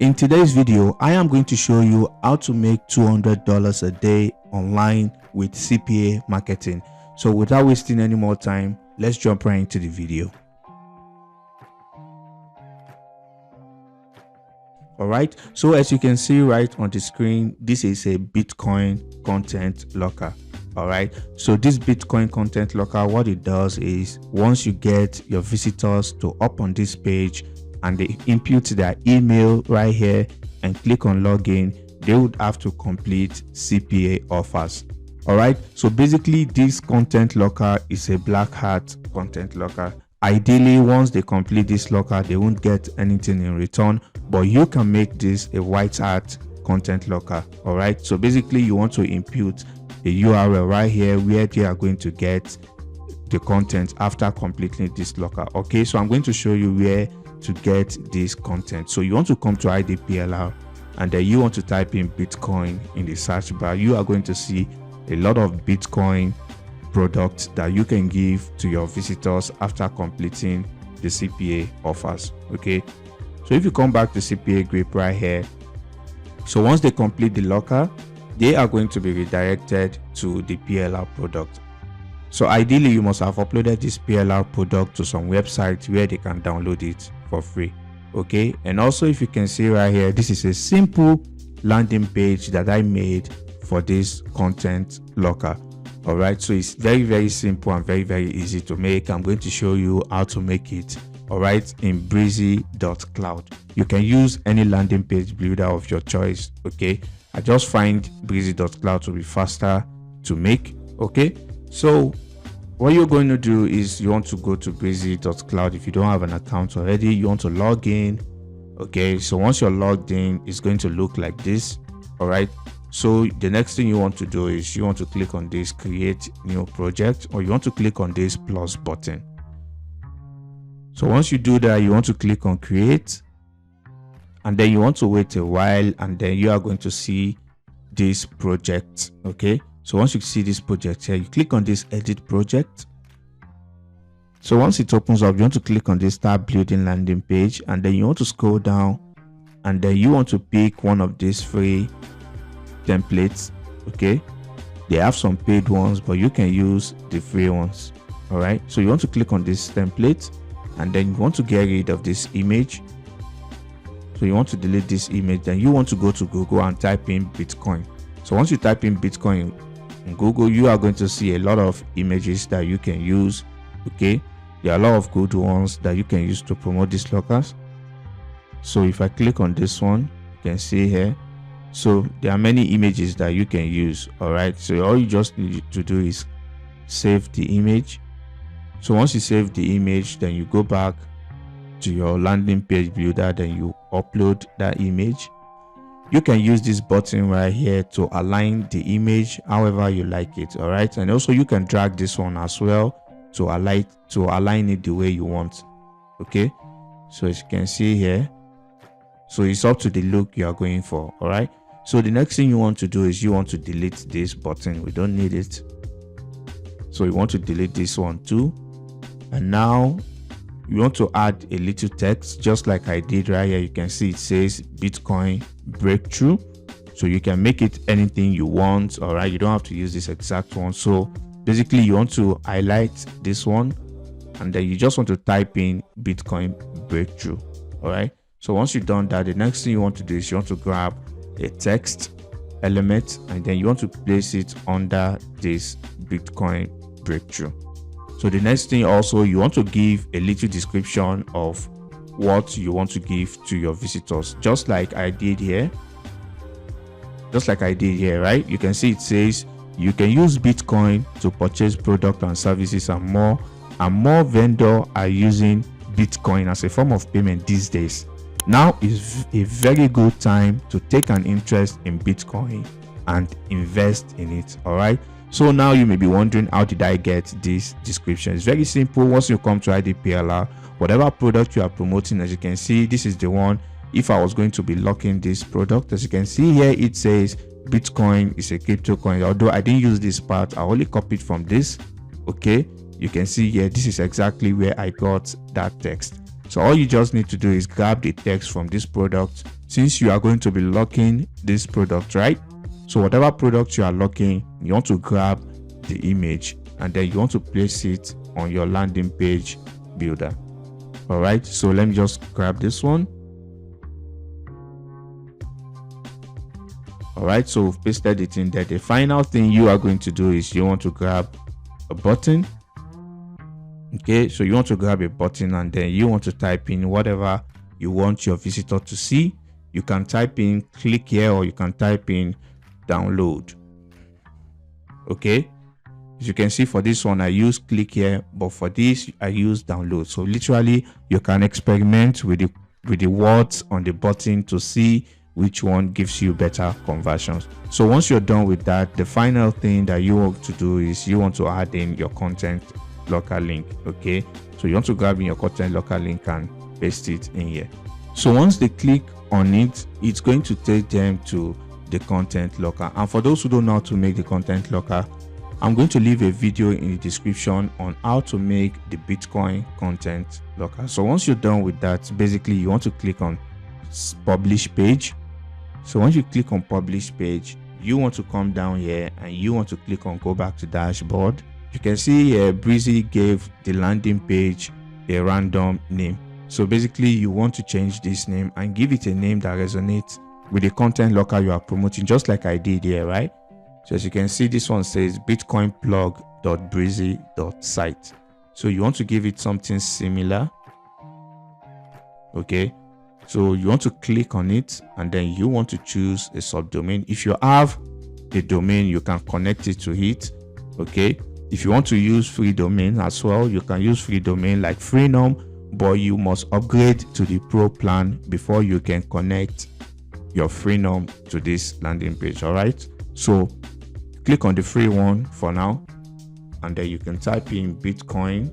In today's video, I am going to show you how to make $200 a day online with CPA marketing. So without wasting any more time, let's jump right into the video. Alright, so as you can see right on the screen, this is a Bitcoin content locker. Alright, so this Bitcoin content locker, what it does is once you get your visitors to up on this page and they input their email right here and click on login, they would have to complete CPA offers. Alright, so basically this content locker is a black hat content locker. Ideally, once they complete this locker, they won't get anything in return, but you can make this a white hat content locker. All right, so basically you want to input a URL right here where they are going to get the content after completing this locker. Okay, so I'm going to show you where to get this content. So you want to come to IDPLR and then you want to type in Bitcoin in the search bar. You are going to see a lot of Bitcoin products that you can give to your visitors after completing the CPA offers. Okay, so if you come back to cpagrip right here, so once they complete the locker, they are going to be redirected to the PLR product. So ideally you must have uploaded this PLR product to some website where they can download it for free. Okay, and also if you can see right here, this is a simple landing page that I made for this content locker. All right, so it's very simple and very easy to make. I'm going to show you how to make it, all right, in breezy.cloud. You can use any landing page builder of your choice. Okay, I just find breezy.cloud to be faster to make. Okay, so what you're going to do is you want to go to breezy.cloud. If you don't have an account already, you want to log in. Okay, so once you're logged in, it's going to look like this. All right, so the next thing you want to do is you want to click on this create new project, or you want to click on this plus button. So once you do that, you want to click on create, and then you want to wait a while, and then you are going to see this project. Okay, so once you see this project here, you click on this edit project. So once it opens up, you want to click on this start building landing page, and then you want to scroll down, and then you want to pick one of these free templates. Okay, they have some paid ones, but you can use the free ones. All right, so you want to click on this template, and then you want to get rid of this image. So you want to delete this image, then you want to go to Google and type in Bitcoin. So once you type in Bitcoin in Google, you are going to see a lot of images that you can use. Okay, there are a lot of good ones that you can use to promote these lockers. So if I click on this one, you can see here, so there are many images that you can use. All right, so all you just need to do is save the image. So once you save the image, then you go back to your landing page builder, then you upload that image. You can use this button right here to align the image however you like it. All right, and also you can drag this one as well to align it the way you want. Okay, so as you can see here, so it's up to the look you are going for. All right, so the next thing you want to do is you want to delete this button. We don't need it, so you want to delete this one too. And now you want to add a little text, just like I did right here. You can see it says Bitcoin breakthrough, so you can make it anything you want. All right, you don't have to use this exact one. So basically you want to highlight this one, and then you just want to type in Bitcoin breakthrough. All right, so once you've done that, the next thing you want to do is you want to grab a text element, and then you want to place it under this Bitcoin breakthrough. So the next thing also, you want to give a little description of what you want to give to your visitors, just like I did here. Right, you can see it says you can use Bitcoin to purchase product and services, and more vendors are using Bitcoin as a form of payment these days. Now is a very good time to take an interest in Bitcoin and invest in it. All right, so now you may be wondering, how did I get this description? It's very simple. Once you come to IDPLR, whatever product you are promoting, as you can see, this is the one. If I was going to be locking this product, as you can see here, it says Bitcoin is a crypto coin. Although I didn't use this part, I only copied from this. Okay, you can see here, this is exactly where I got that text. So all you just need to do is grab the text from this product, since you are going to be locking this product, right? So whatever product you are locking, you want to grab the image and then you want to place it on your landing page builder. All right, so let me just grab this one. All right, so we've pasted it in there. The final thing you are going to do is you want to grab a button. Okay, so you want to grab a button and then you want to type in whatever you want your visitor to see. You can type in click here or you can type in download. Okay, as you can see, for this one I use click here, but for this I use download. So literally you can experiment with the words on the button to see which one gives you better conversions. So once you're done with that, the final thing that you want to do is you want to add in your content locker link. Okay, so you want to grab in your content locker link and paste it in here. So once they click on it, it's going to take them to the content locker. And for those who don't know how to make the content locker, I'm going to leave a video in the description on how to make the Bitcoin content locker. So once you're done with that, basically you want to click on publish page. So once you click on publish page, you want to come down here and you want to click on go back to dashboard. You can see here Breezy gave the landing page a random name. So basically you want to change this name and give it a name that resonates with the content locker you are promoting, just like I did here, right? So as you can see, this one says bitcoinplug.breezy.site. So you want to give it something similar. Okay, so you want to click on it and then you want to choose a subdomain. If you have a domain, you can connect it to it. Okay, if you want to use free domain as well, you can use free domain like Freenom, but you must upgrade to the pro plan before you can connect your Freenom to this landing page. All right, so click on the free one for now and then you can type in Bitcoin,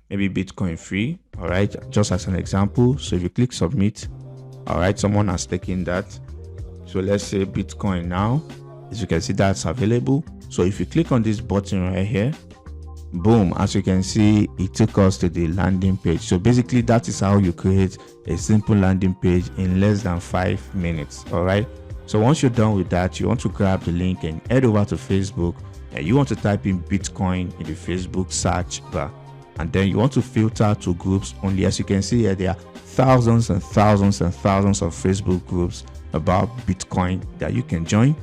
maybe Bitcoin free. All right, just as an example. So if you click submit, all right, someone has taken that. So let's say Bitcoin now. As you can see, that's available. So if you click on this button right here, boom, as you can see, it took us to the landing page. So basically that is how you create a simple landing page in less than 5 minutes. All right, so once you're done with that, you want to grab the link and head over to Facebook and you want to type in Bitcoin in the Facebook search bar. And then you want to filter to groups only. As you can see here, there are thousands and thousands and thousands of Facebook groups about Bitcoin that you can join.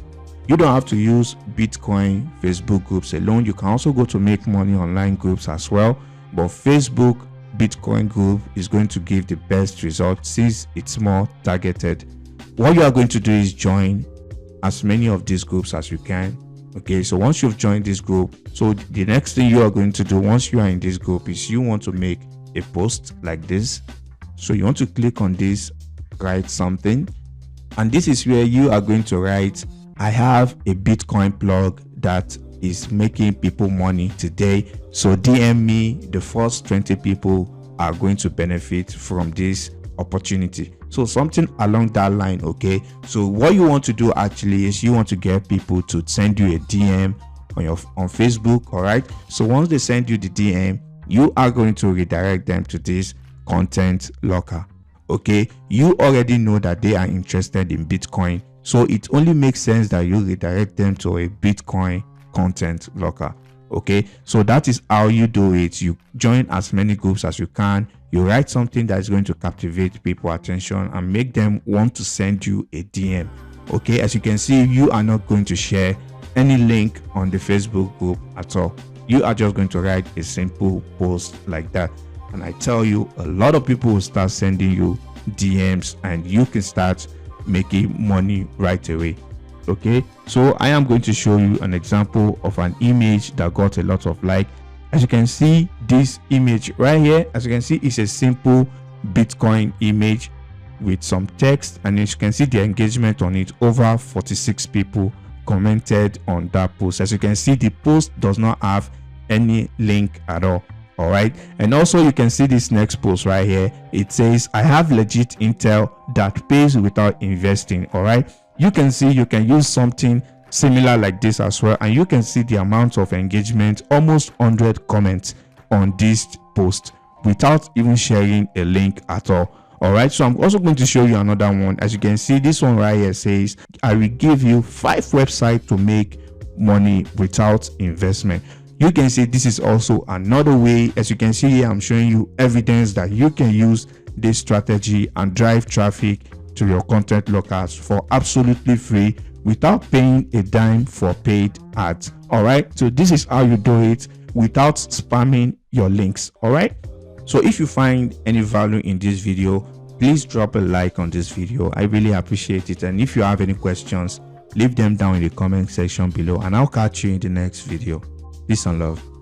You don't have to use Bitcoin Facebook groups alone. You can also go to make money online groups as well. But Facebook Bitcoin group is going to give the best results since it's more targeted. What you are going to do is join as many of these groups as you can. Okay, so once you've joined this group, so the next thing you are going to do once you are in this group is you want to make a post like this. So you want to click on this, write something, and this is where you are going to write, I have a Bitcoin plug that is making people money today, so DM me. The first 20 people are going to benefit from this opportunity. So something along that line. Okay, so what you want to do actually is you want to get people to send you a DM on Facebook. All right, so once they send you the DM, you are going to redirect them to this content locker. Okay, you already know that they are interested in Bitcoin, so it only makes sense that you redirect them to a Bitcoin content locker. Okay, so that is how you do it. You join as many groups as you can. You write something that is going to captivate people's attention and make them want to send you a DM. Okay, as you can see, you are not going to share any link on the Facebook group at all. You are just going to write a simple post like that. And I tell you, a lot of people will start sending you DMs and you can start making money right away. Okay, so I am going to show you an example of an image that got a lot of like. As you can see, this image right here, as you can see, it's a simple Bitcoin image with some text, and as you can see the engagement on it, over 46 people commented on that post. As you can see, the post does not have any link at all. All right, and also you can see this next post right here. It says, I have legit intel that pays without investing. All right, you can see you can use something similar like this as well, and you can see the amount of engagement, almost 100 comments on this post. without even sharing a link at all. All right, so I'm also going to show you another one. As you can see, this one right here says I will give you 5 websites to make money without investment. You can see this is also another way. As you can see here, I'm showing you evidence that you can use this strategy and drive traffic to your content locals for absolutely free without paying a dime for paid ads. All right, so this is how you do it without spamming your links. All right, so if you find any value in this video, please drop a like on this video. I really appreciate it. And if you have any questions, leave them down in the comment section below, and I'll catch you in the next video. Peace and love.